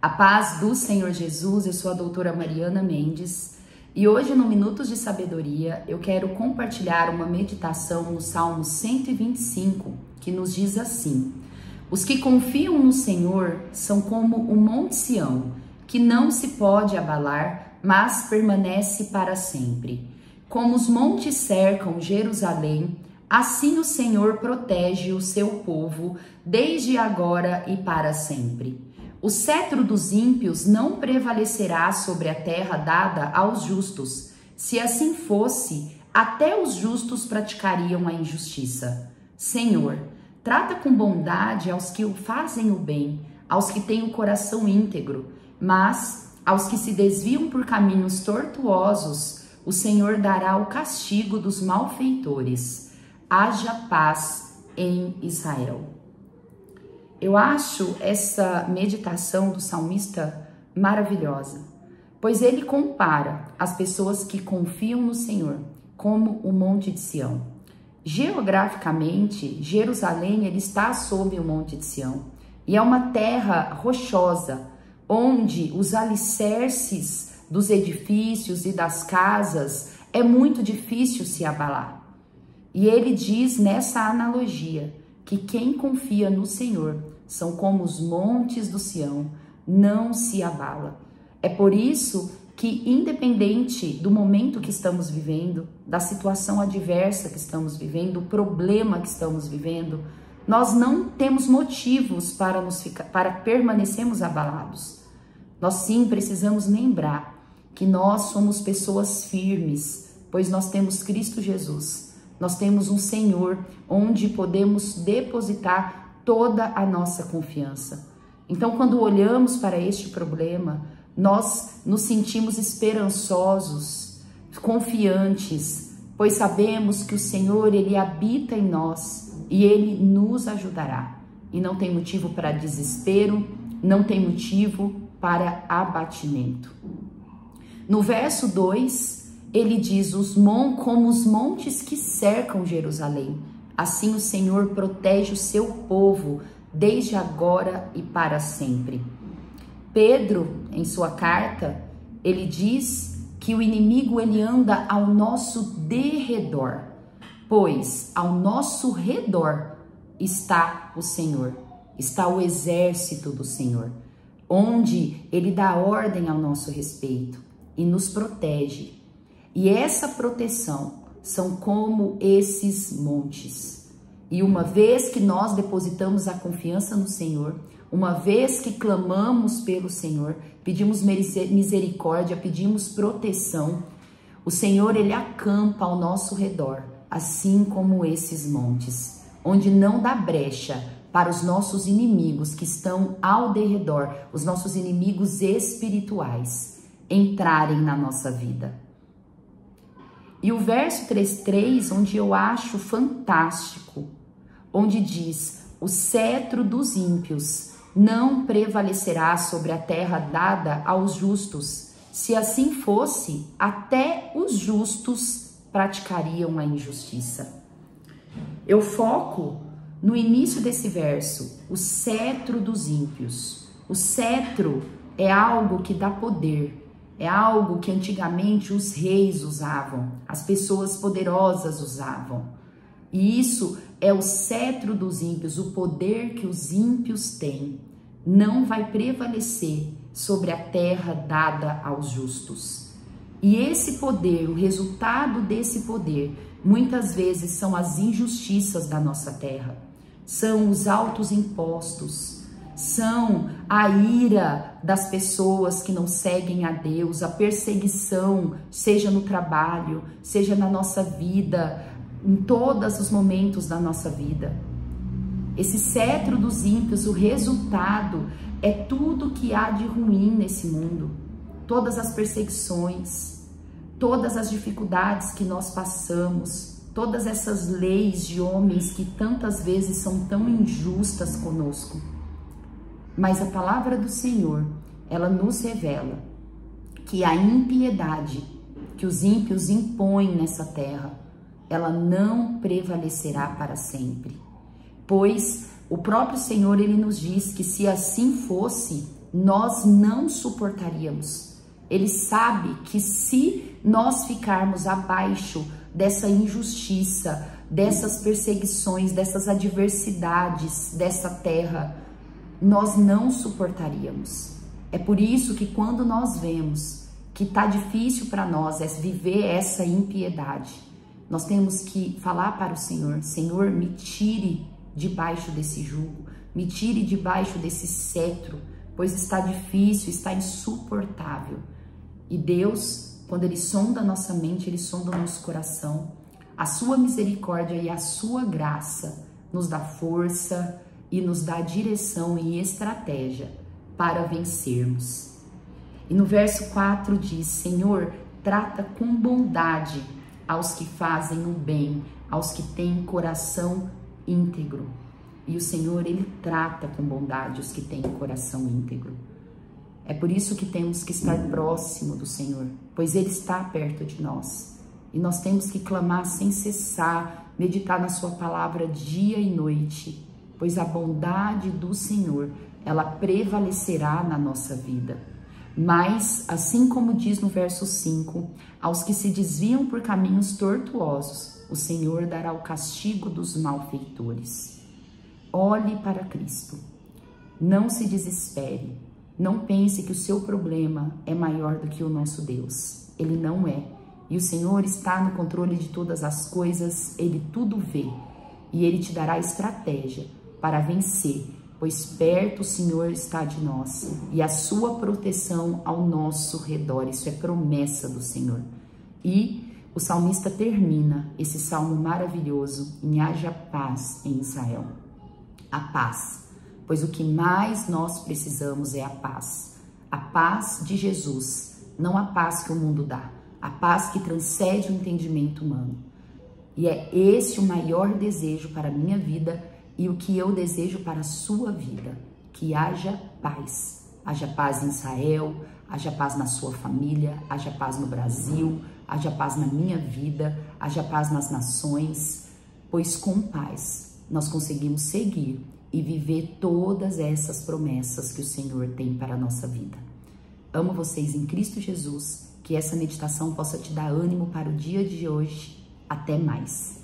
A paz do Senhor Jesus, eu sou a doutora Mariana Mendes e hoje no Minutos de Sabedoria eu quero compartilhar uma meditação no Salmo 125 que nos diz assim: os que confiam no Senhor são como o Monte Sião, que não se pode abalar, mas permanece para sempre. Como os montes cercam Jerusalém, assim o Senhor protege o seu povo desde agora e para sempre. O cetro dos ímpios não prevalecerá sobre a terra dada aos justos. Se assim fosse, até os justos praticariam a injustiça. Senhor, trata com bondade aos que fazem o bem, aos que têm o coração íntegro, mas aos que se desviam por caminhos tortuosos, o Senhor dará o castigo dos malfeitores. Haja paz em Israel. Eu acho essa meditação do salmista maravilhosa, pois ele compara as pessoas que confiam no Senhor como o Monte de Sião. Geograficamente, Jerusalém ele está sob o Monte de Sião e é uma terra rochosa, onde os alicerces dos edifícios e das casas é muito difícil se abalar. E ele diz nessa analogia que quem confia no Senhor são como os montes do Sião, não se abala. É por isso que, independente do momento que estamos vivendo, da situação adversa que estamos vivendo, do problema que estamos vivendo, nós não temos motivos para permanecermos abalados. Nós sim precisamos lembrar que nós somos pessoas firmes, pois nós temos Cristo Jesus. Nós temos um Senhor onde podemos depositar toda a nossa confiança. Então, quando olhamos para este problema, nós nos sentimos esperançosos, confiantes, pois sabemos que o Senhor, Ele habita em nós e Ele nos ajudará. E não tem motivo para desespero, não tem motivo para abatimento. No verso 2, ele diz, como os montes que cercam Jerusalém, assim o Senhor protege o seu povo desde agora e para sempre. Pedro, em sua carta, ele diz que o inimigo ele anda ao nosso derredor, pois ao nosso redor está o Senhor, está o exército do Senhor, onde ele dá ordem ao nosso respeito e nos protege. E essa proteção são como esses montes. E uma vez que nós depositamos a confiança no Senhor, uma vez que clamamos pelo Senhor, pedimos misericórdia, pedimos proteção, o Senhor ele acampa ao nosso redor, assim como esses montes, onde não dá brecha para os nossos inimigos que estão ao derredor, os nossos inimigos espirituais, entrarem na nossa vida. E o verso 3:3, onde eu acho fantástico, onde diz, o cetro dos ímpios não prevalecerá sobre a terra dada aos justos. Se assim fosse, até os justos praticariam a injustiça. Eu foco no início desse verso, o cetro dos ímpios. O cetro é algo que dá poder. É algo que antigamente os reis usavam, as pessoas poderosas usavam. E isso é o cetro dos ímpios, o poder que os ímpios têm. Não vai prevalecer sobre a terra dada aos justos. E esse poder, o resultado desse poder, muitas vezes são as injustiças da nossa terra. São os altos impostos, são a ira das pessoas que não seguem a Deus, a perseguição, seja no trabalho, seja na nossa vida, em todos os momentos da nossa vida. Esse cetro dos ímpios, o resultado é tudo que há de ruim nesse mundo, todas as perseguições, todas as dificuldades que nós passamos, todas essas leis de homens que tantas vezes são tão injustas conosco. Mas a palavra do Senhor, ela nos revela que a impiedade que os ímpios impõem nessa terra, ela não prevalecerá para sempre. Pois o próprio Senhor, ele nos diz que se assim fosse, nós não suportaríamos. Ele sabe que se nós ficarmos abaixo dessa injustiça, dessas perseguições, dessas adversidades dessa terra, nós não suportaríamos. É por isso que quando nós vemos que tá difícil para nós viver essa impiedade, nós temos que falar para o Senhor: Senhor, me tire debaixo desse jugo, me tire debaixo desse cetro, pois está difícil, está insuportável. E Deus, quando Ele sonda a nossa mente, Ele sonda o nosso coração. A sua misericórdia e a sua graça nos dá força e nos dá direção e estratégia para vencermos. E no verso 4 diz: Senhor, trata com bondade aos que fazem o bem, aos que têm coração íntegro. E o Senhor, Ele trata com bondade os que têm coração íntegro. É por isso que temos que estar próximo do Senhor, pois Ele está perto de nós. E nós temos que clamar sem cessar, meditar na sua palavra dia e noite, pois a bondade do Senhor, ela prevalecerá na nossa vida. Mas, assim como diz no verso 5, aos que se desviam por caminhos tortuosos, o Senhor dará o castigo dos malfeitores. Olhe para Cristo. Não se desespere. Não pense que o seu problema é maior do que o nosso Deus. Ele não é. E o Senhor está no controle de todas as coisas, Ele tudo vê. E Ele te dará estratégia para vencer, pois perto o Senhor está de nós e a sua proteção ao nosso redor. Isso é promessa do Senhor. E o salmista termina esse salmo maravilhoso em haja paz em Israel. A paz. Pois o que mais nós precisamos é a paz. A paz de Jesus, não a paz que o mundo dá. A paz que transcende o entendimento humano. E é esse o maior desejo para a minha vida e o que eu desejo para a sua vida. Que haja paz. Haja paz em Israel, haja paz na sua família, haja paz no Brasil, haja paz na minha vida, haja paz nas nações. Pois com paz nós conseguimos seguir e viver todas essas promessas que o Senhor tem para a nossa vida. Amo vocês em Cristo Jesus, que essa meditação possa te dar ânimo para o dia de hoje. Até mais.